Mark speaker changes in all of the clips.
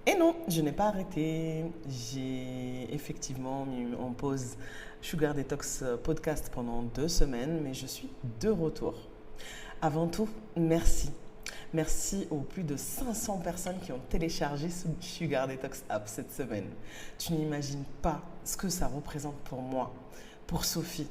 Speaker 1: Et non, je n'ai pas arrêté. J'ai effectivement mis en pause Sugar Detox podcast pendant 2 semaines, mais je suis de retour. Avant tout, merci. Merci aux plus de 500 personnes qui ont téléchargé ce Sugar Detox app cette semaine. Tu n'imagines pas ce que ça représente pour moi, pour Sophie.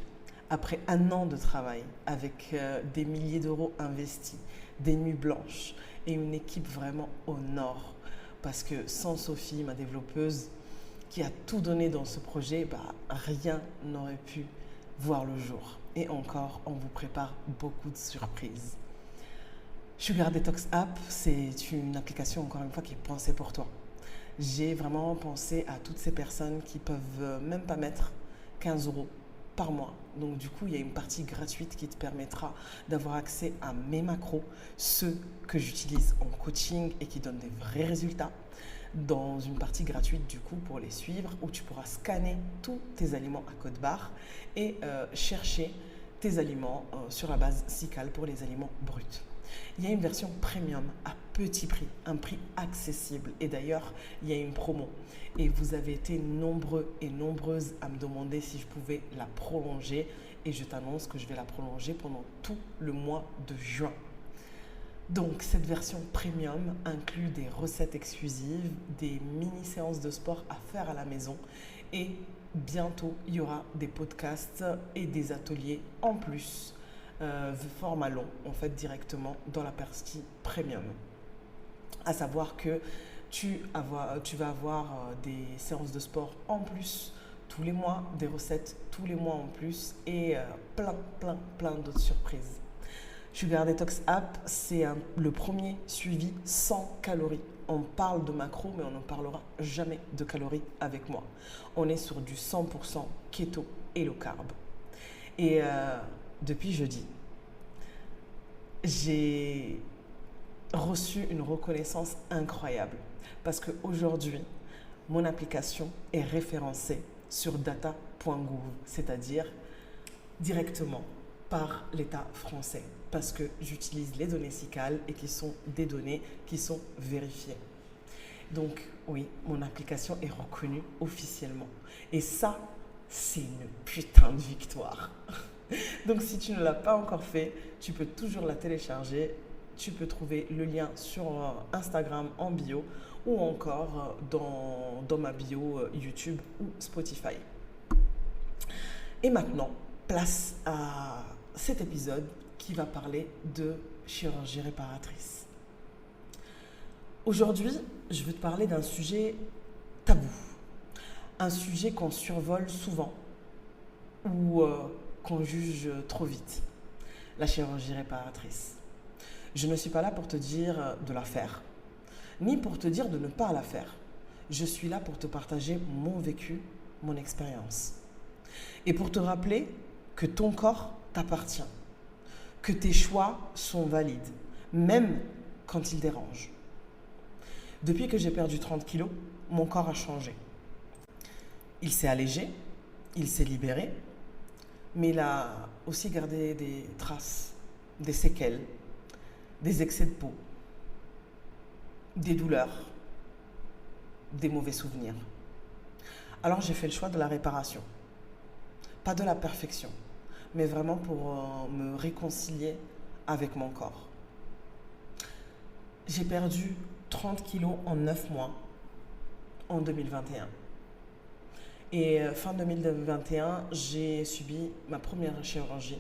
Speaker 1: Après un an de travail, avec des milliers d'euros investis, des nuits blanches et une équipe vraiment au nord. Parce que sans Sophie, ma développeuse, qui a tout donné dans ce projet, rien n'aurait pu voir le jour. Et encore, on vous prépare beaucoup de surprises. Sugar Detox App, c'est une application, encore une fois, qui est pensée pour toi. J'ai vraiment pensé à toutes ces personnes qui peuvent même pas mettre 15 euros par mois. Donc du coup, il y a une partie gratuite qui te permettra d'avoir accès à mes macros, ceux que j'utilise en coaching et qui donnent des vrais résultats, dans une partie gratuite du coup pour les suivre, où tu pourras scanner tous tes aliments à code barre et chercher tes aliments sur la base SICAL pour les aliments bruts. Il y a une version premium à petit prix, un prix accessible. Et d'ailleurs, il y a une promo. Et vous avez été nombreux et nombreuses à me demander si je pouvais la prolonger. Et je t'annonce que je vais la prolonger pendant tout le mois de juin. Donc, cette version premium inclut des recettes exclusives, des mini-séances de sport à faire à la maison et bientôt, il y aura des podcasts et des ateliers en plus, format long, en fait, directement dans la partie premium. À savoir que tu vas avoir des séances de sport en plus tous les mois, des recettes tous les mois en plus et plein d'autres surprises. Sugar Detox App, c'est le premier suivi sans calories. On parle de macros, mais on ne parlera jamais de calories avec moi. On est sur du 100% keto et low carb. Et depuis jeudi, j'ai reçu une reconnaissance incroyable parce qu'aujourd'hui, mon application est référencée sur data.gouv, c'est-à-dire directement par l'État français, parce que j'utilise les données SICAL et qui sont des données qui sont vérifiées. Donc oui, mon application est reconnue officiellement. Et ça, c'est une putain de victoire. Donc si tu ne l'as pas encore fait, tu peux toujours la télécharger. Tu peux trouver le lien sur Instagram en bio ou encore dans ma bio YouTube ou Spotify. Et maintenant, place à cet épisode qui va parler de chirurgie réparatrice. Aujourd'hui, je veux te parler d'un sujet tabou, un sujet qu'on survole souvent ou qu'on juge trop vite, la chirurgie réparatrice. Je ne suis pas là pour te dire de la faire, ni pour te dire de ne pas la faire. Je suis là pour te partager mon vécu, mon expérience. Et pour te rappeler que ton corps t'appartient, que tes choix sont valides, même quand ils dérangent. Depuis que j'ai perdu 30 kilos, mon corps a changé. Il s'est allégé, il s'est libéré, mais il a aussi gardé des traces, des séquelles, des excès de peau, des douleurs, des mauvais souvenirs. Alors j'ai fait le choix de la réparation. Pas de la perfection, mais vraiment pour me réconcilier avec mon corps. J'ai perdu 30 kilos en 9 mois en 2021. Et fin 2021, j'ai subi ma première chirurgie.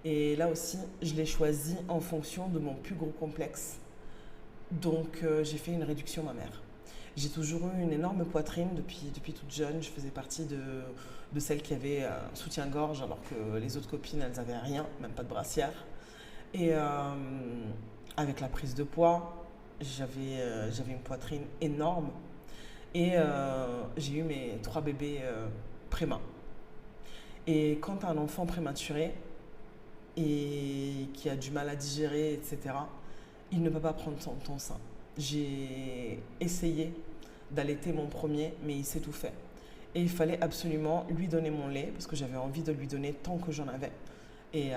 Speaker 1: Et là aussi, je l'ai choisie en fonction de mon plus gros complexe. Donc, j'ai fait une réduction mammaire. J'ai toujours eu une énorme poitrine depuis toute jeune. Je faisais partie de celles qui avaient un soutien-gorge alors que les autres copines, elles n'avaient rien, même pas de brassière. Et avec la prise de poids, j'avais une poitrine énorme. Et j'ai eu mes 3 bébés préma. Et quand tu as un enfant prématuré et qui a du mal à digérer, etc., il ne peut pas prendre ton sein. J'ai essayé d'allaiter mon premier, mais il s'étouffait. Et il fallait absolument lui donner mon lait, parce que j'avais envie de lui donner tant que j'en avais. Et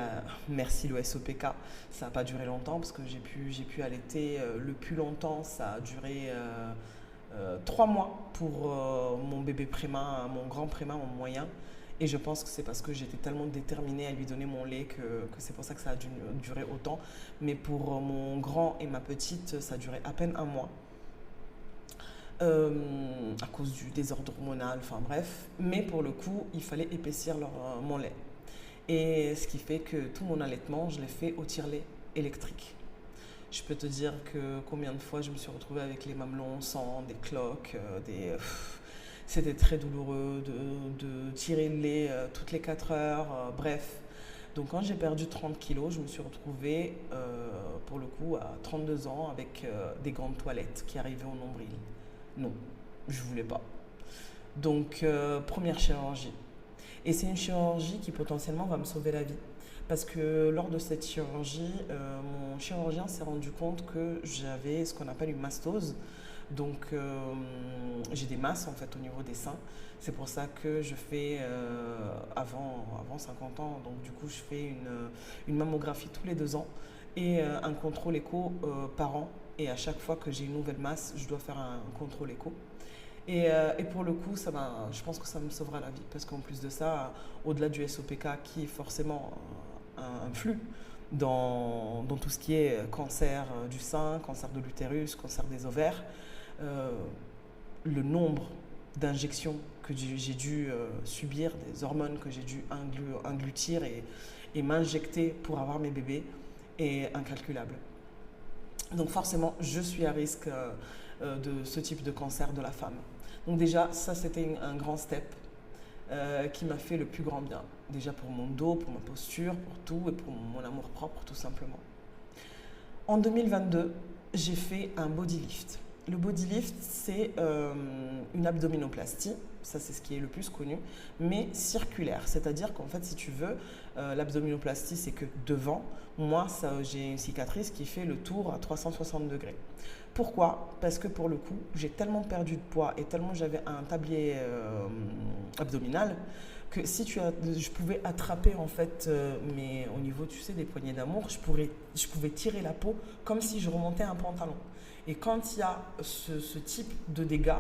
Speaker 1: merci le SOPK, ça n'a pas duré longtemps, parce que j'ai pu allaiter le plus longtemps, ça a duré 3 mois pour mon bébé Préma, mon grand Préma, mon moyen. Et je pense que c'est parce que j'étais tellement déterminée à lui donner mon lait que c'est pour ça que ça a dû durer autant. Mais pour mon grand et ma petite, ça a duré à peine 1 mois. À cause du désordre hormonal, enfin bref. Mais pour le coup, il fallait épaissir mon lait. Et ce qui fait que tout mon allaitement, je l'ai fait au tire-lait électrique. Je peux te dire que combien de fois je me suis retrouvée avec les mamelons sans, des cloques, c'était très douloureux de tirer le lait toutes les 4 heures, bref. Donc quand j'ai perdu 30 kilos, je me suis retrouvée pour le coup à 32 ans avec des gants de toilette qui arrivaient au nombril. Non, je voulais pas. Donc première chirurgie. Et c'est une chirurgie qui potentiellement va me sauver la vie. Parce que lors de cette chirurgie, mon chirurgien s'est rendu compte que j'avais ce qu'on appelle une mastose. Donc j'ai des masses en fait au niveau des seins. C'est pour ça que je fais avant 50 ans, donc du coup je fais une mammographie tous les 2 ans et un contrôle écho par an. Et à chaque fois que j'ai une nouvelle masse, je dois faire un contrôle écho. Et pour le coup, je pense que ça me sauvera la vie. Parce qu'en plus de ça, au-delà du SOPK qui forcément influe dans tout ce qui est cancer du sein, cancer de l'utérus, cancer des ovaires, le nombre d'injections que j'ai dû subir, des hormones que j'ai dû inglutir et m'injecter pour avoir mes bébés est incalculable. Donc forcément, je suis à risque de ce type de cancer de la femme. Donc déjà, ça c'était un grand step qui m'a fait le plus grand bien. Déjà pour mon dos, pour ma posture, pour tout et pour mon amour propre tout simplement. En 2022, j'ai fait un body lift. Le body lift, c'est une abdominoplastie, ça c'est ce qui est le plus connu, mais circulaire. C'est-à-dire qu'en fait, si tu veux, l'abdominoplastie, c'est que devant, moi, j'ai une cicatrice qui fait le tour à 360 degrés. Pourquoi? Parce que pour le coup, j'ai tellement perdu de poids et tellement j'avais un tablier abdominal que si je pouvais attraper en fait, mais au niveau, tu sais, des poignées d'amour, je pouvais tirer la peau comme si je remontais un pantalon. Et quand il y a ce type de dégâts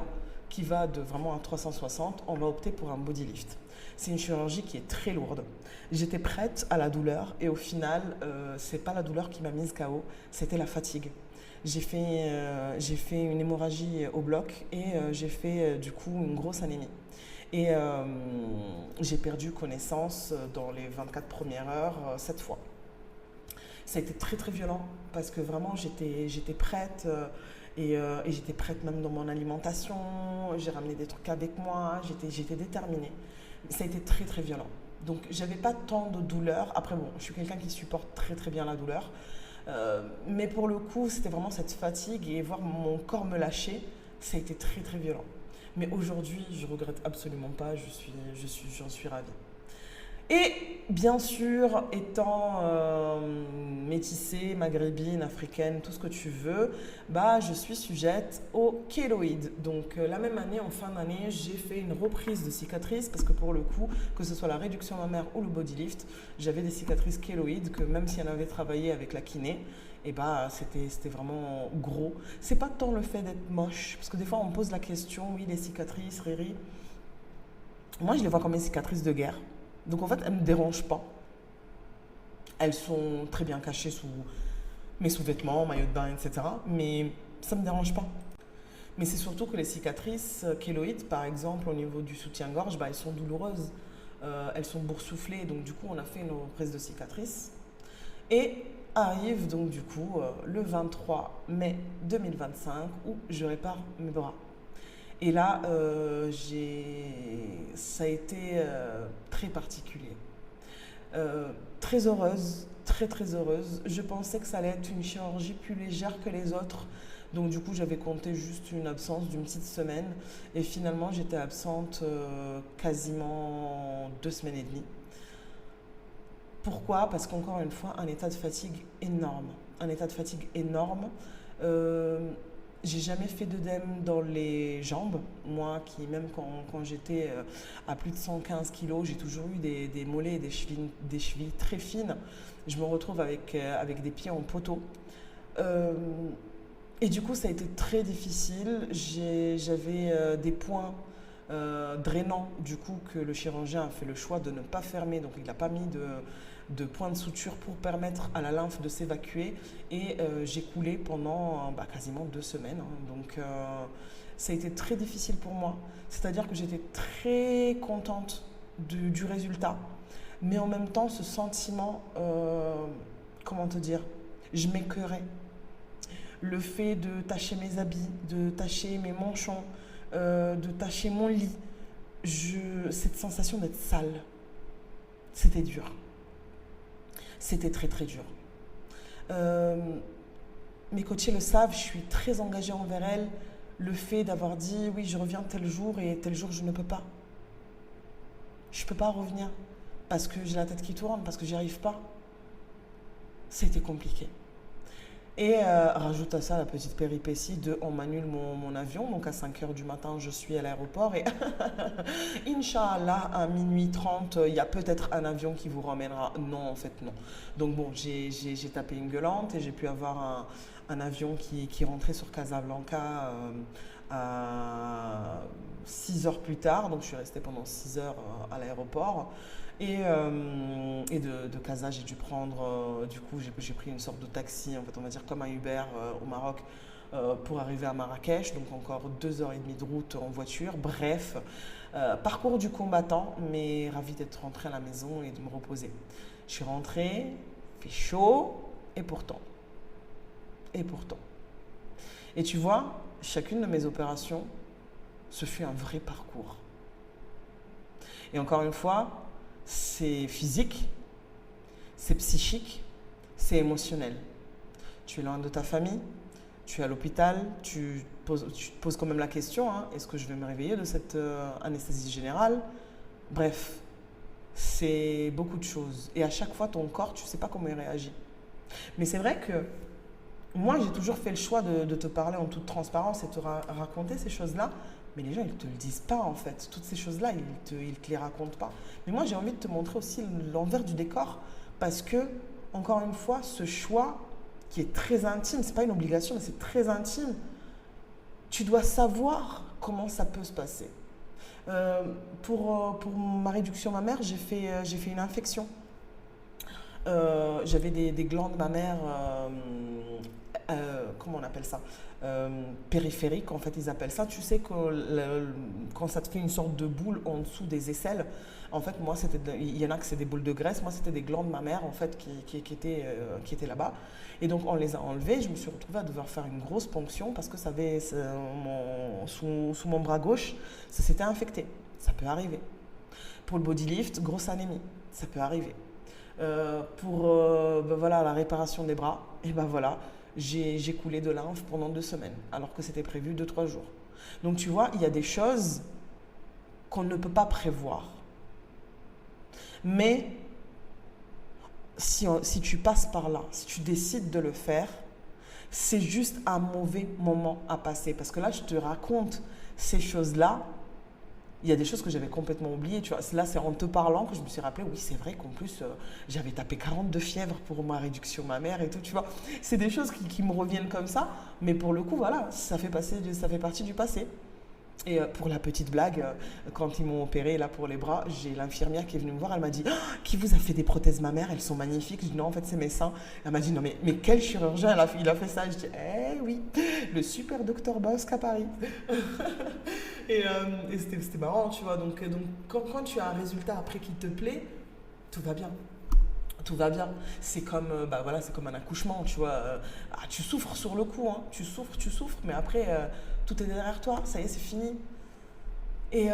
Speaker 1: qui va de vraiment à 360, on va opter pour un body lift. C'est une chirurgie qui est très lourde. J'étais prête à la douleur et au final, c'est pas la douleur qui m'a mise KO, c'était la fatigue. J'ai fait une hémorragie au bloc et j'ai fait du coup une grosse anémie. Et j'ai perdu connaissance dans les 24 premières heures 7 fois. Ça a été très très violent parce que vraiment j'étais prête et j'étais prête même dans mon alimentation. J'ai ramené des trucs avec moi, j'étais déterminée. Ça a été très très violent. Donc j'avais pas tant de douleur. Après bon, je suis quelqu'un qui supporte très très bien la douleur. Mais pour le coup, c'était vraiment cette fatigue et voir mon corps me lâcher, ça a été très très violent. Mais aujourd'hui, je regrette absolument pas, j'en suis ravie. Et bien sûr, étant métissée, maghrébine, africaine, tout ce que tu veux, je suis sujette au kéloïd. Donc la même année, en fin d'année, j'ai fait une reprise de cicatrices parce que pour le coup, que ce soit la réduction mammaire ou le body lift, j'avais des cicatrices kéloïdes que même si on avait travaillé avec la kiné, c'était vraiment gros. C'est pas tant le fait d'être moche, parce que des fois on me pose la question, oui, les cicatrices, Riri. Moi, je les vois comme des cicatrices de guerre. Donc en fait, elles ne me dérangent pas. Elles sont très bien cachées sous mes sous-vêtements, maillot de bain, etc. Mais ça ne me dérange pas. Mais c'est surtout que les cicatrices kéloïdes, par exemple, au niveau du soutien-gorge, elles sont douloureuses. Elles sont boursouflées. Donc du coup, on a fait une reprise de cicatrices. Et arrive donc du coup le 23 mai 2025 où je répare mes bras. Et là, ça a été très particulier. Très heureuse, très très heureuse. Je pensais que ça allait être une chirurgie plus légère que les autres. Donc du coup, j'avais compté juste une absence d'une petite semaine. Et finalement, j'étais absente quasiment 2 semaines et demie. Pourquoi? Parce qu'encore une fois, un état de fatigue énorme. Un état de fatigue énorme. J'ai jamais fait d'œdème dans les jambes. Moi, qui même quand j'étais à plus de 115 kilos, j'ai toujours eu des mollets et des chevilles très fines. Je me retrouve avec des pieds en poteau. Et du coup, ça a été très difficile. J'avais des points drainants, du coup, que le chirurgien a fait le choix de ne pas fermer. Donc, il n'a pas mis de points de suture pour permettre à la lymphe de s'évacuer. Et j'ai coulé pendant quasiment 2 semaines. Hein. Donc, ça a été très difficile pour moi. C'est-à-dire que j'étais très contente du résultat. Mais en même temps, ce sentiment, comment te dire, je m'écœurais. Le fait de tacher mes habits, de tacher mes manchons, de tacher mon lit, cette sensation d'être sale, c'était dur. C'était très très dur. Mes coachés le savent, je suis très engagée envers elles. Le fait d'avoir dit oui, je reviens tel jour et tel jour je ne peux pas. Je ne peux pas revenir parce que j'ai la tête qui tourne, parce que j'y arrive pas. C'était compliqué. Et rajoute à ça la petite péripétie de on m'annule mon avion, donc à 5h du matin je suis à l'aéroport et Inch'Allah à minuit 30 il y a peut-être un avion qui vous ramènera. Non, en fait non. Donc bon, j'ai tapé une gueulante et j'ai pu avoir un avion qui rentrait sur Casablanca à 6 heures plus tard, donc je suis restée pendant 6 heures à l'aéroport. Et de Casa, j'ai dû prendre, du coup, j'ai pris une sorte de taxi, en fait, on va dire comme un Uber au Maroc, pour arriver à Marrakech. Donc encore 2h30 de route en voiture. Bref, parcours du combattant, mais ravie d'être rentrée à la maison et de me reposer. Je suis rentrée, il fait chaud, et pourtant. Et tu vois, chacune de mes opérations, ce fut un vrai parcours. Et encore une fois, c'est physique, c'est psychique, c'est émotionnel. Tu es loin de ta famille, tu es à l'hôpital, tu te poses quand même la question, hein, est-ce que je vais me réveiller de cette anesthésie générale? Bref, c'est beaucoup de choses. Et à chaque fois, ton corps, tu ne sais pas comment il réagit. Mais c'est vrai que moi, j'ai toujours fait le choix de te parler en toute transparence et de te raconter ces choses-là. Mais les gens, ils ne te le disent pas en fait. Toutes ces choses-là, ils ne te les racontent pas. Mais moi, j'ai envie de te montrer aussi l'envers du décor parce que, encore une fois, ce choix qui est très intime, ce n'est pas une obligation, mais c'est très intime, tu dois savoir comment ça peut se passer. Pour ma réduction mammaire, j'ai fait une infection. J'avais des glandes mammaires, comment on appelle ça, périphériques, en fait ils appellent ça. Tu sais que quand ça te fait une sorte de boule en dessous des aisselles, en fait moi il y en a que c'est des boules de graisse, moi c'était des glandes mammaires en fait qui étaient là-bas. Et donc on les a enlevées, je me suis retrouvée à devoir faire une grosse ponction parce que ça avait, sous mon bras gauche, ça s'était infecté. Ça peut arriver. Pour le body lift, grosse anémie, ça peut arriver. Pour voilà, la réparation des bras, et ben voilà, j'ai coulé de lymphe pendant 2 semaines, alors que c'était prévu 2-3 jours. Donc tu vois, il y a des choses qu'on ne peut pas prévoir. Mais si tu passes par là, si tu décides de le faire, c'est juste un mauvais moment à passer. Parce que là, je te raconte ces choses-là. Il y a des choses que j'avais complètement oubliées. Tu vois. Là, c'est en te parlant que je me suis rappelé, oui, c'est vrai qu'en plus, j'avais tapé 40 de fièvre pour ma réduction mammaire et tout. Tu vois. C'est des choses qui me reviennent comme ça. Mais pour le coup, voilà, ça fait partie du passé. Et pour la petite blague, quand ils m'ont opéré là pour les bras, j'ai l'infirmière qui est venue me voir, elle m'a dit oh, « Qui vous a fait des prothèses mammaires? Elles sont magnifiques. » Je dis « Non, en fait, c'est mes seins. » Elle m'a dit « Non, mais quel chirurgien il a fait ça ?» Je dis « Eh oui, le super docteur Bosque à Paris. » Et c'était marrant, tu vois. Donc quand tu as un résultat après qui te plaît, tout va bien. Tout va bien. C'est comme, c'est comme un accouchement, tu vois. Tu souffres sur le coup, hein. Tu souffres, mais après, tout est derrière toi. Ça y est, c'est fini. Et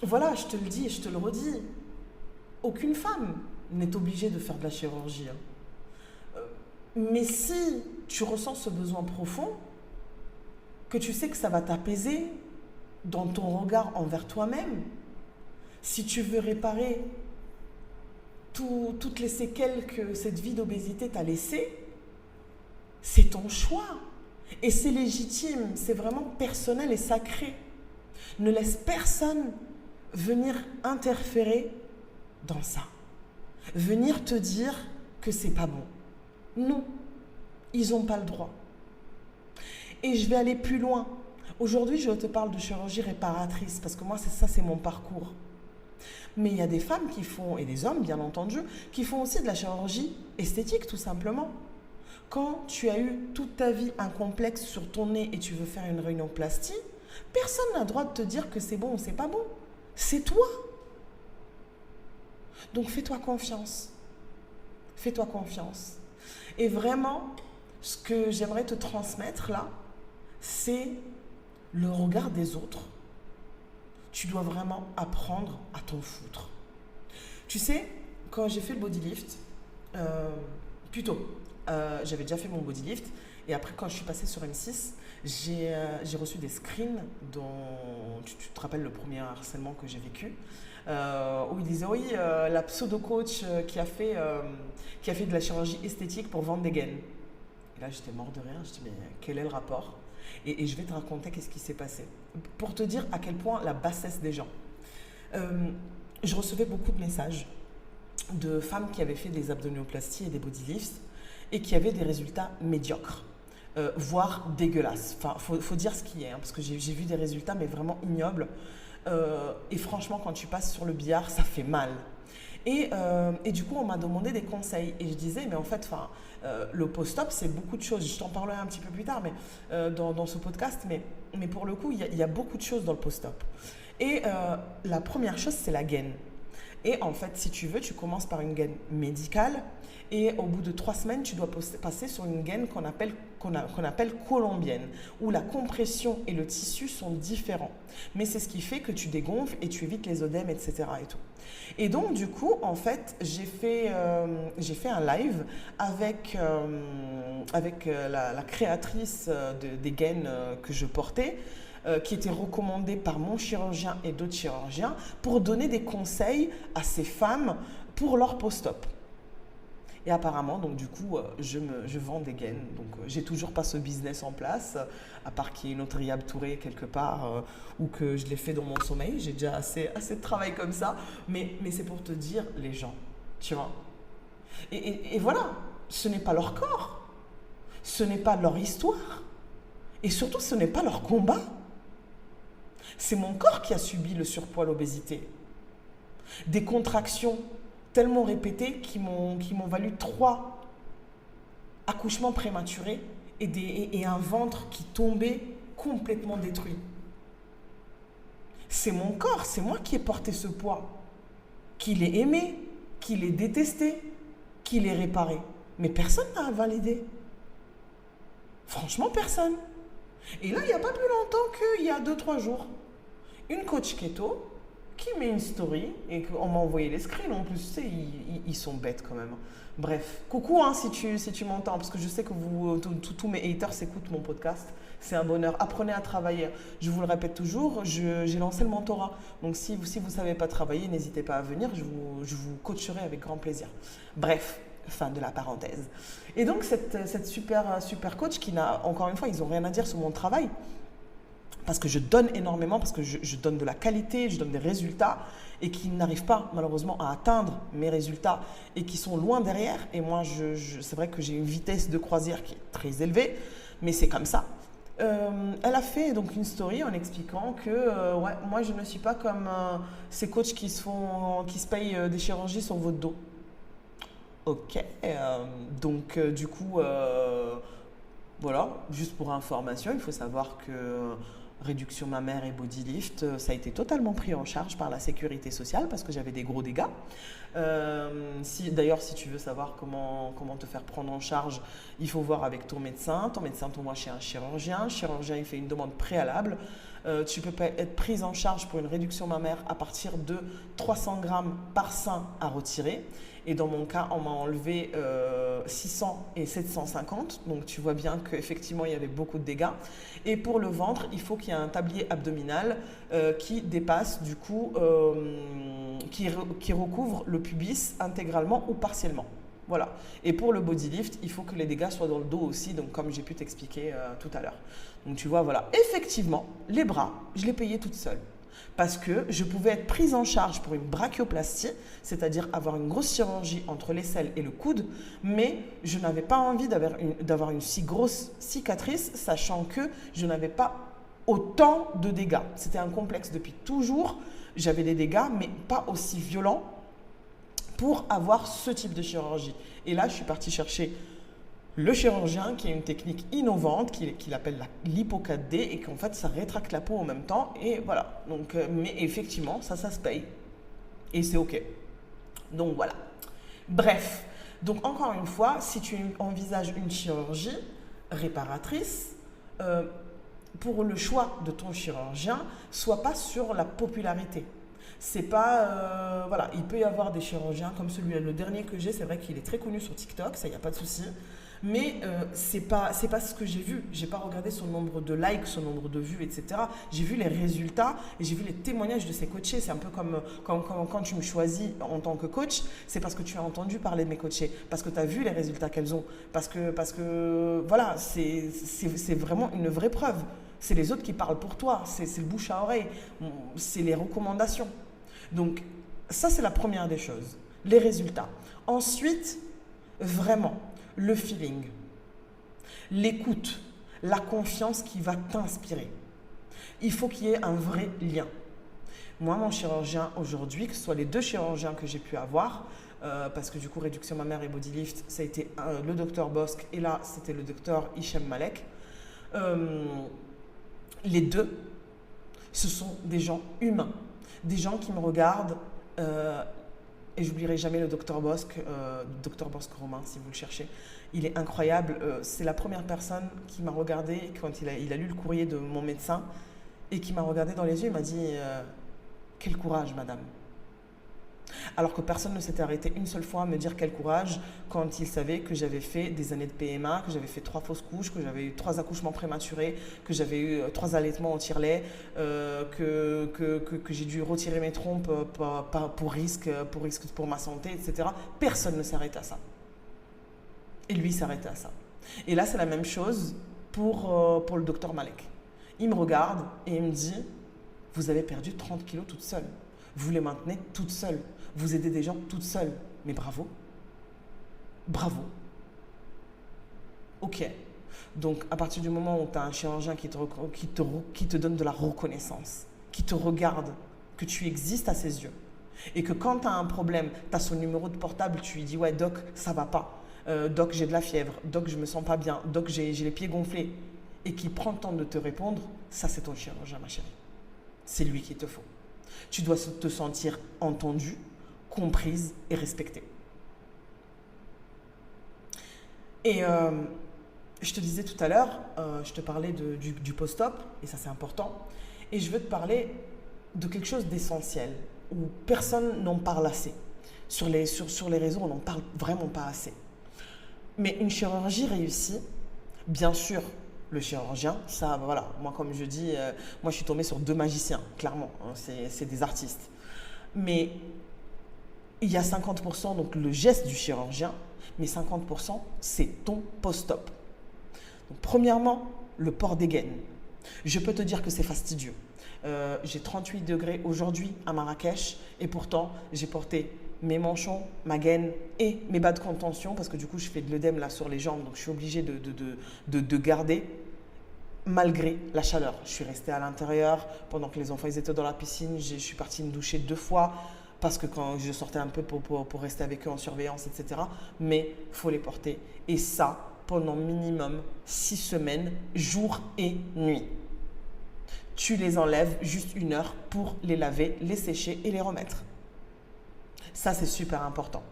Speaker 1: voilà, je te le dis et je te le redis. Aucune femme n'est obligée de faire de la chirurgie. Hein. Mais si tu ressens ce besoin profond, que tu sais que ça va t'apaiser dans ton regard envers toi-même, si tu veux réparer toutes les séquelles que cette vie d'obésité t'a laissées, c'est ton choix. Et c'est légitime, c'est vraiment personnel et sacré. Ne laisse personne venir interférer dans ça. Venir te dire que c'est pas bon. Non, ils n'ont pas le droit. Et je vais aller plus loin. Aujourd'hui, je te parle de chirurgie réparatrice parce que moi, c'est mon parcours. Mais il y a des femmes qui font, et des hommes bien entendu, qui font aussi de la chirurgie esthétique tout simplement. Quand tu as eu toute ta vie un complexe sur ton nez et tu veux faire une rhinoplastie, personne n'a le droit de te dire que c'est bon ou c'est pas bon. C'est toi. Donc fais-toi confiance. Fais-toi confiance. Et vraiment, ce que j'aimerais te transmettre là, c'est le regard des autres. Tu dois vraiment apprendre à t'en foutre. Tu sais, quand j'ai fait le body lift, j'avais déjà fait mon body lift et après quand je suis passée sur M6, j'ai reçu des screens dont tu te rappelles le premier harcèlement que j'ai vécu, où il disait oui, la pseudo-coach qui a fait de la chirurgie esthétique pour vendre des gaines. Et là j'étais mort de rire, je dis mais quel est le rapport? Et je vais te raconter qu'est-ce qui s'est passé. Pour te dire à quel point la bassesse des gens. Je recevais beaucoup de messages de femmes qui avaient fait des abdominoplasties et des body lifts et qui avaient des résultats médiocres, voire dégueulasses. Enfin, faut dire ce qui est, hein, parce que j'ai vu des résultats mais vraiment ignobles. Et franchement, quand tu passes sur le billard, ça fait mal. Et du coup, on m'a demandé des conseils. Et je disais, mais en fait, le post-op, c'est beaucoup de choses. Je t'en parlerai un petit peu plus tard dans ce podcast. Mais pour le coup, il y a beaucoup de choses dans le post-op. Et la première chose, c'est la gaine. Et en fait, si tu veux, tu commences par une gaine médicale. Et au bout de 3 semaines, tu dois passer sur une gaine qu'on appelle colombienne, où la compression et le tissu sont différents. Mais c'est ce qui fait que tu dégonfles et tu évites les œdèmes, etc. Et tout. Et donc, du coup, en fait, j'ai fait un live avec la créatrice des gaines que je portais, qui était recommandée par mon chirurgien et d'autres chirurgiens pour donner des conseils à ces femmes pour leur post-op. Et apparemment, donc du coup, je vends des gaines. Donc, j'ai toujours pas ce business en place, à part qu'il y ait une autre Riyab Touré quelque part ou que je l'ai fait dans mon sommeil. J'ai déjà assez de travail comme ça. Mais c'est pour te dire, les gens, tu vois. Et voilà, ce n'est pas leur corps. Ce n'est pas leur histoire. Et surtout, ce n'est pas leur combat. C'est mon corps qui a subi le surpoids, l'obésité. Des contractions tellement répétées qui m'ont valu 3 accouchements prématurés et un ventre qui tombait complètement détruit. C'est mon corps, c'est moi qui ai porté ce poids, qui l'ai aimé, qui l'ai détesté, qui l'ai réparé. Mais personne n'a validé. Franchement, personne. Et là, il n'y a pas plus longtemps qu'il y a 2-3 jours, une coach keto qui met une story et qu'on m'a envoyé les screens. En plus, tu sais, ils sont bêtes quand même. Bref, coucou hein, si tu m'entends, parce que je sais que tous mes haters s'écoutent mon podcast. C'est un bonheur. Apprenez à travailler. Je vous le répète toujours, j'ai lancé le mentorat. Donc, si vous ne savez pas travailler, n'hésitez pas à venir. Je vous coacherai avec grand plaisir. Bref, fin de la parenthèse. Et donc, cette super coach qui n'a, encore une fois, ils n'ont rien à dire sur mon travail. Parce que je donne énormément, parce que je donne de la qualité, je donne des résultats et qui n'arrivent pas malheureusement à atteindre mes résultats et qui sont loin derrière. Et moi, c'est vrai que j'ai une vitesse de croisière qui est très élevée, mais c'est comme ça. Elle a fait donc une story en expliquant que ouais, moi, je ne suis pas comme ces coachs qui se payent des chirurgies sur votre dos. Ok, donc du coup, voilà, juste pour information, il faut savoir que réduction mammaire et body lift, ça a été totalement pris en charge par la sécurité sociale parce que j'avais des gros dégâts. D'ailleurs, si tu veux savoir comment te faire prendre en charge, il faut voir avec ton médecin. Ton médecin t'envoie chez un chirurgien. Le chirurgien, il fait une demande préalable. Tu peux être prise en charge pour une réduction mammaire à partir de 300 grammes par sein à retirer. Et dans mon cas, on m'a enlevé 600 et 750. Donc, tu vois bien qu'effectivement, il y avait beaucoup de dégâts. Et pour le ventre, il faut qu'il y ait un tablier abdominal qui dépasse, du coup, qui recouvre le pubis intégralement ou partiellement. Voilà. Et pour le body lift, il faut que les dégâts soient dans le dos aussi, donc comme j'ai pu t'expliquer tout à l'heure. Donc, tu vois, voilà. Effectivement, les bras, je les payais toute seule. Parce que je pouvais être prise en charge pour une brachioplastie, c'est-à-dire avoir une grosse chirurgie entre l'aisselle et le coude, mais je n'avais pas envie d'avoir une si grosse cicatrice, sachant que je n'avais pas autant de dégâts. C'était un complexe depuis toujours. J'avais des dégâts, mais pas aussi violents pour avoir ce type de chirurgie. Et là, je suis partie chercher le chirurgien qui a une technique innovante qu'il appelle la lipo 4D et qu'en fait ça rétracte la peau en même temps et voilà. Donc, mais effectivement ça se paye et c'est ok. Donc voilà. Bref, donc encore une fois, si tu envisages une chirurgie réparatrice, pour le choix de ton chirurgien, sois pas sur la popularité. C'est pas voilà, il peut y avoir des chirurgiens comme celui-là, le dernier que j'ai, c'est vrai qu'il est très connu sur TikTok, ça y a pas de souci. Mais c'est pas ce que j'ai vu. J'ai pas regardé son nombre de likes, son nombre de vues, etc. J'ai vu les résultats et j'ai vu les témoignages de ses coachés. C'est un peu comme quand tu me choisis en tant que coach, c'est parce que tu as entendu parler de mes coachés, parce que tu as vu les résultats qu'elles ont, parce que voilà, c'est vraiment une vraie preuve. C'est les autres qui parlent pour toi, c'est le bouche à oreille, c'est les recommandations. Donc ça, c'est la première des choses, les résultats. Ensuite, vraiment, le feeling, l'écoute, la confiance qui va t'inspirer. Il faut qu'il y ait un vrai lien. Moi, mon chirurgien aujourd'hui, que ce soit les deux chirurgiens que j'ai pu avoir, parce que du coup, réduction mammaire et bodylift, ça a été le docteur Bosque et là, c'était le docteur Hichem Malek. Les deux, ce sont des gens humains, des gens qui me regardent et j'oublierai jamais le docteur Bosque Romain, si vous le cherchez. Il est incroyable. C'est la première personne qui m'a regardé quand il a lu le courrier de mon médecin et qui m'a regardé dans les yeux et m'a dit « Quel courage, madame !» Alors que personne ne s'était arrêté une seule fois à me dire quel courage quand il savait que j'avais fait des années de PMA, que j'avais fait 3 fausses couches, que j'avais eu 3 accouchements prématurés, que j'avais eu 3 allaitements au tire-lait, que j'ai dû retirer mes trompes pour risque pour ma santé, etc. Personne ne s'est arrêté à ça. Et lui s'est arrêté à ça. Et là, c'est la même chose pour le docteur Malek. Il me regarde et il me dit « Vous avez perdu 30 kilos toute seule. Vous les maintenez toute seule. Vous aidez des gens toute seule. Mais bravo. Bravo. » Ok. Donc, à partir du moment où tu as un chirurgien qui te donne de la reconnaissance, qui te regarde, que tu existes à ses yeux, et que quand tu as un problème, tu as son numéro de portable, tu lui dis « Ouais, doc, ça va pas. Doc, j'ai de la fièvre. Doc, je me sens pas bien. Doc, j'ai les pieds gonflés. » Et qui prend le temps de te répondre, ça, c'est ton chirurgien, ma chérie. C'est lui qu'il te faut. Tu dois te sentir entendue, comprise et respectée. Et je te disais tout à l'heure, je te parlais du post-op, et ça c'est important, et je veux te parler de quelque chose d'essentiel, où personne n'en parle assez. Sur les réseaux, on n'en parle vraiment pas assez. Mais une chirurgie réussie, bien sûr, le chirurgien, ça, voilà, moi comme je dis, moi je suis tombée sur 2 magiciens, clairement, hein, c'est des artistes. Mais il y a 50%, donc le geste du chirurgien, mais 50%, c'est ton post-op. Donc, premièrement, le port des gaines. Je peux te dire que c'est fastidieux. J'ai 38 degrés aujourd'hui à Marrakech et pourtant j'ai porté mes manchons, ma gaine et mes bas de contention parce que du coup je fais de l'œdème là sur les jambes, donc je suis obligée de garder malgré la chaleur. Je suis restée à l'intérieur pendant que les enfants ils étaient dans la piscine. Je suis partie me doucher 2 fois parce que quand je sortais un peu pour rester avec eux en surveillance, etc. Mais il faut les porter. Et ça, pendant minimum 6 semaines, jour et nuit. Tu les enlèves juste 1 heure pour les laver, les sécher et les remettre. Ça, c'est super important.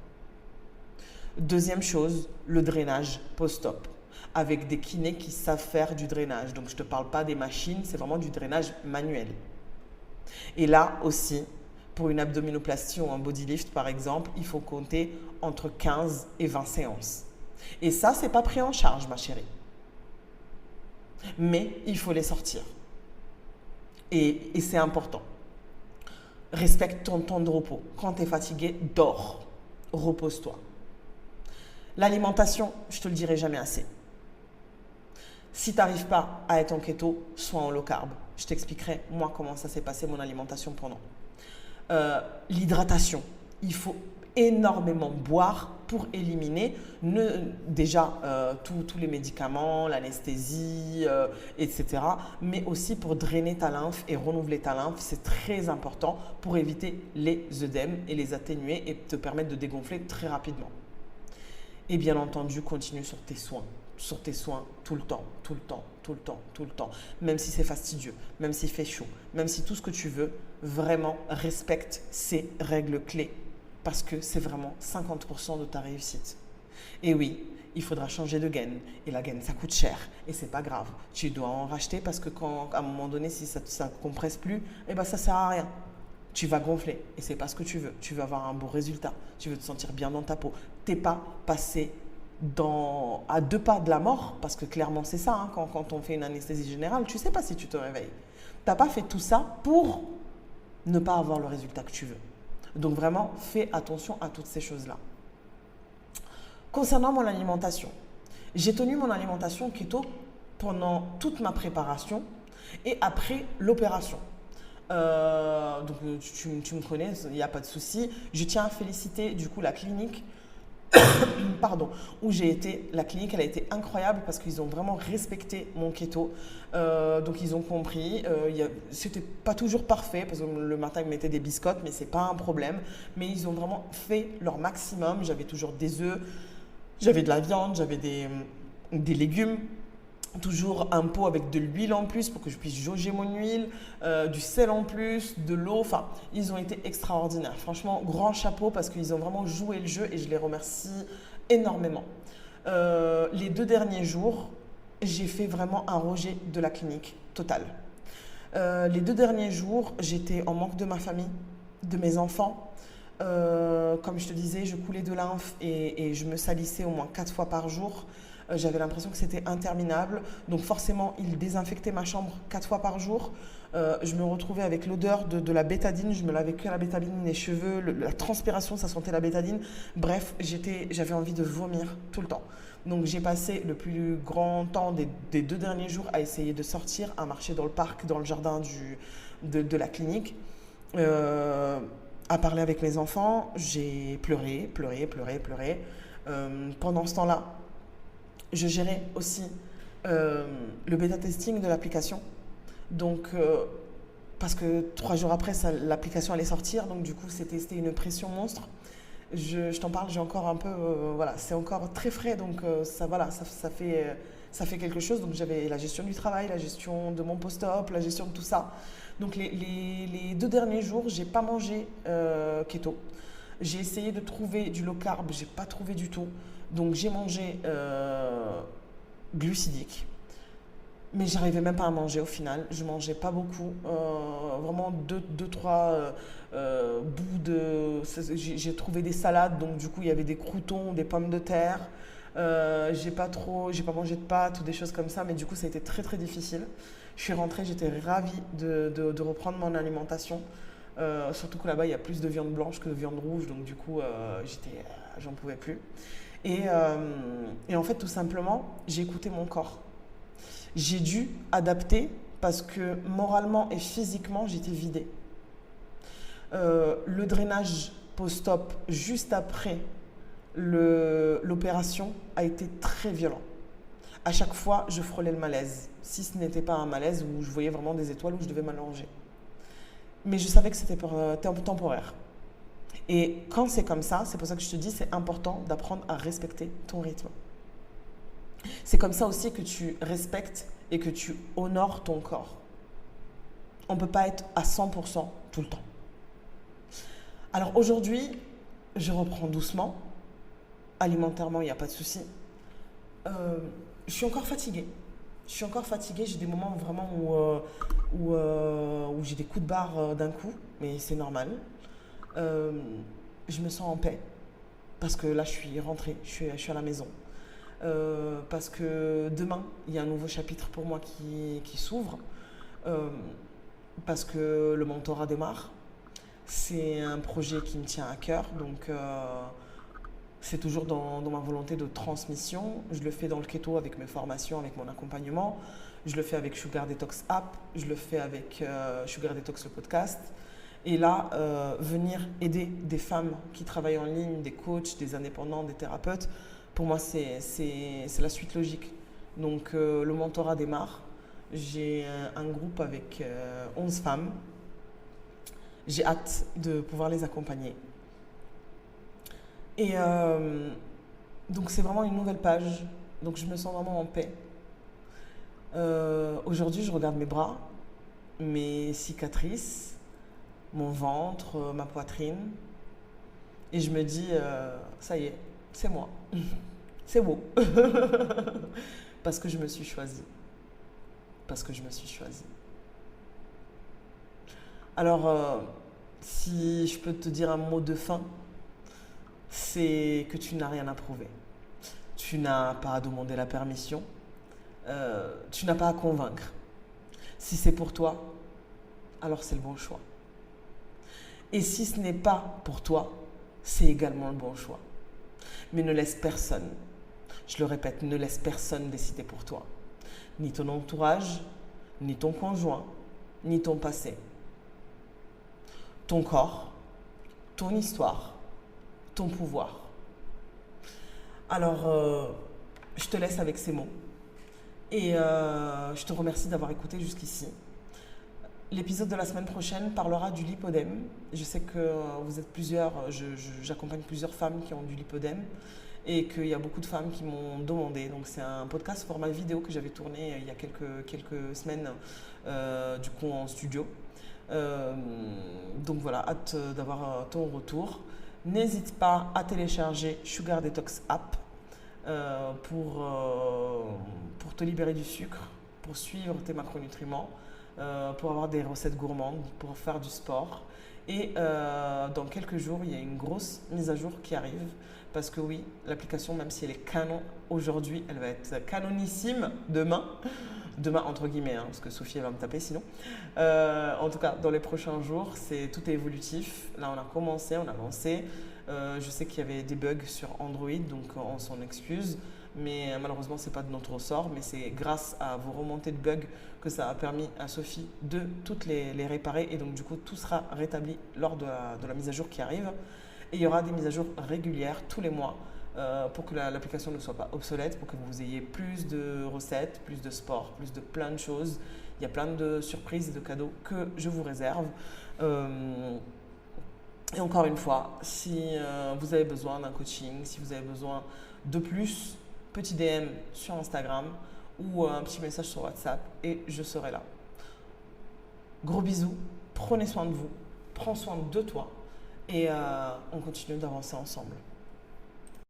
Speaker 1: Deuxième chose, le drainage post-op, avec des kinés qui savent faire du drainage. Donc, je ne te parle pas des machines, c'est vraiment du drainage manuel. Et là aussi, pour une abdominoplastie ou un bodylift, par exemple, il faut compter entre 15 et 20 séances. Et ça, ce n'est pas pris en charge, ma chérie. Mais il faut les sortir. Et c'est important. Respecte ton temps de repos. Quand tu es fatigué, dors. Repose-toi. L'alimentation, je ne te le dirai jamais assez. Si tu n'arrives pas à être en keto, sois en low carb. Je t'expliquerai, moi, comment ça s'est passé, mon alimentation pendant. L'hydratation. Il faut énormément boire pour éliminer déjà tous les médicaments, l'anesthésie, etc. Mais aussi pour drainer ta lymphe et renouveler ta lymphe. C'est très important pour éviter les œdèmes et les atténuer et te permettre de dégonfler très rapidement. Et bien entendu, continue sur tes soins. Sur tes soins tout le temps, tout le temps, tout le temps, tout le temps. Même si c'est fastidieux, même s'il fait chaud, même si tout ce que tu veux, vraiment respecte ces règles clés. Parce que c'est vraiment 50% de ta réussite. Et oui, il faudra changer de gaine. Et la gaine, ça coûte cher. Et c'est pas grave. Tu dois en racheter parce que à un moment donné, si ça ne compresse plus, eh ben ça sert à rien. Tu vas gonfler. Et c'est pas ce que tu veux. Tu veux avoir un beau résultat. Tu veux te sentir bien dans ta peau. T'es pas passé à 2 pas de la mort, parce que clairement c'est ça, hein, quand on fait une anesthésie générale, tu sais pas si tu te réveilles. T'as pas fait tout ça pour ne pas avoir le résultat que tu veux. Donc vraiment, fais attention à toutes ces choses-là. Concernant mon alimentation, j'ai tenu mon alimentation keto pendant toute ma préparation et après l'opération. Donc tu me connais, il n'y a pas de souci. Je tiens à féliciter du coup la clinique où j'ai été. La clinique, elle a été incroyable parce qu'ils ont vraiment respecté mon keto. Donc ils ont compris. C'était pas toujours parfait parce que le matin ils me mettaient des biscottes, mais c'est pas un problème. Mais ils ont vraiment fait leur maximum. J'avais toujours des œufs, j'avais de la viande, j'avais des légumes. Toujours un pot avec de l'huile en plus pour que je puisse jauger mon huile, du sel en plus, de l'eau. Enfin, ils ont été extraordinaires. Franchement, grand chapeau parce qu'ils ont vraiment joué le jeu et je les remercie énormément. Les 2 derniers jours, j'ai fait vraiment un rejet de la clinique total. Les 2 derniers jours, j'étais en manque de ma famille, de mes enfants. Comme je te disais, je coulais de lymphe et je me salissais au moins 4 fois par jour. J'avais l'impression que c'était interminable. Donc forcément, il désinfectait ma chambre 4 fois par jour. Je me retrouvais avec l'odeur de la bétadine. Je me lavais que la bétadine, les cheveux, la transpiration, ça sentait la bétadine. Bref, j'avais envie de vomir tout le temps. Donc j'ai passé le plus grand temps des 2 derniers jours à essayer de sortir, à marcher dans le parc, dans le jardin de la clinique. À parler avec mes enfants, j'ai pleuré. Pendant ce temps-là, je gérais aussi le bêta-testing de l'application. Donc, parce que 3 jours après, l'application allait sortir. Donc, du coup, c'était une pression monstre. Je t'en parle, j'ai encore un peu... voilà, c'est encore très frais. Donc, ça fait quelque chose. Donc, j'avais la gestion du travail, la gestion de mon post-op, la gestion de tout ça. Donc, les 2 derniers jours, j'ai pas mangé keto. J'ai essayé de trouver du low carb, j'ai pas trouvé du tout. Donc j'ai mangé glucidique, mais j'arrivais même pas à manger au final. Je mangeais pas beaucoup, vraiment 2-3 bouts de. J'ai trouvé des salades, donc du coup il y avait des croûtons, des pommes de terre. J'ai pas mangé de pâtes ou des choses comme ça, mais du coup ça a été très très difficile. Je suis rentrée, j'étais ravie de reprendre mon alimentation. Surtout que là-bas il y a plus de viande blanche que de viande rouge, donc du coup j'en pouvais plus. Et en fait, tout simplement, j'ai écouté mon corps. J'ai dû adapter parce que moralement et physiquement, j'étais vidée. Le drainage post-op juste après l'opération a été très violent. À chaque fois, je frôlais le malaise. Si ce n'était pas un malaise où je voyais vraiment des étoiles, où je devais m'allonger. Mais je savais que c'était temporaire. Et quand c'est comme ça, c'est pour ça que je te dis, c'est important d'apprendre à respecter ton rythme. C'est comme ça aussi que tu respectes et que tu honores ton corps. On ne peut pas être à 100% tout le temps. Alors aujourd'hui, je reprends doucement. Alimentairement, il n'y a pas de souci. Je suis encore fatiguée. J'ai des moments vraiment où j'ai des coups de barre d'un coup, mais c'est normal. Je me sens en paix parce que là je suis rentrée, je suis à la maison, parce que demain il y a un nouveau chapitre pour moi qui s'ouvre, parce que le mentorat démarre. C'est un projet qui me tient à cœur, donc C'est toujours dans ma volonté de transmission. Je le fais dans le keto avec mes formations, avec mon accompagnement. Je le fais avec Sugar Detox App. Je le fais avec Sugar Detox le podcast. Et là, venir aider des femmes qui travaillent en ligne, des coachs, des indépendants, des thérapeutes, pour moi, c'est la suite logique. Donc, le mentorat démarre. J'ai un groupe avec 11 femmes. J'ai hâte de pouvoir les accompagner. Et donc, c'est vraiment une nouvelle page. Donc, je me sens vraiment en paix. Aujourd'hui, je regarde mes bras, mes cicatrices, mon ventre, ma poitrine. Et je me dis, ça y est, c'est moi. C'est beau. Parce que je me suis choisie. Parce que je me suis choisie. Alors, si je peux te dire un mot de fin, c'est que tu n'as rien à prouver. Tu n'as pas à demander la permission. Tu n'as pas à convaincre. Si c'est pour toi, alors c'est le bon choix. Et si ce n'est pas pour toi, c'est également le bon choix. Mais ne laisse personne, je le répète, ne laisse personne décider pour toi. Ni ton entourage, ni ton conjoint, ni ton passé. Ton corps, ton histoire, ton pouvoir. Alors, je te laisse avec ces mots. Et je te remercie d'avoir écouté jusqu'ici. L'épisode de la semaine prochaine parlera du lipodème. Je sais que vous êtes plusieurs, j'accompagne plusieurs femmes qui ont du lipodème et qu'il y a beaucoup de femmes qui m'ont demandé. Donc c'est un podcast format vidéo que j'avais tourné il y a quelques semaines du coup en studio. Donc voilà, hâte d'avoir ton retour. N'hésite pas à télécharger Sugar Detox App pour te libérer du sucre, pour suivre tes macronutriments, pour avoir des recettes gourmandes, pour faire du sport. Et dans quelques jours, il y a une grosse mise à jour qui arrive. Parce que oui, l'application, même si elle est canon aujourd'hui, elle va être canonissime demain. Demain, entre guillemets, hein, parce que Sophie, elle va me taper sinon. En tout cas, dans les prochains jours, tout est évolutif. Là, on a commencé, on a lancé. Je sais qu'il y avait des bugs sur Android, donc on s'en excuse. Mais malheureusement, ce n'est pas de notre ressort. Mais c'est grâce à vos remontées de bugs que ça a permis à Sophie de toutes les réparer. Et donc, du coup, tout sera rétabli lors de la mise à jour qui arrive. Et il y aura des mises à jour régulières tous les mois pour que l'application ne soit pas obsolète, pour que vous ayez plus de recettes, plus de sport, plus de plein de choses. Il y a plein de surprises et de cadeaux que je vous réserve. Et encore une fois, si vous avez besoin d'un coaching, si vous avez besoin de plus, petit DM sur Instagram ou un petit message sur WhatsApp et je serai là. Gros bisous, prenez soin de vous, prends soin de toi et on continue d'avancer ensemble.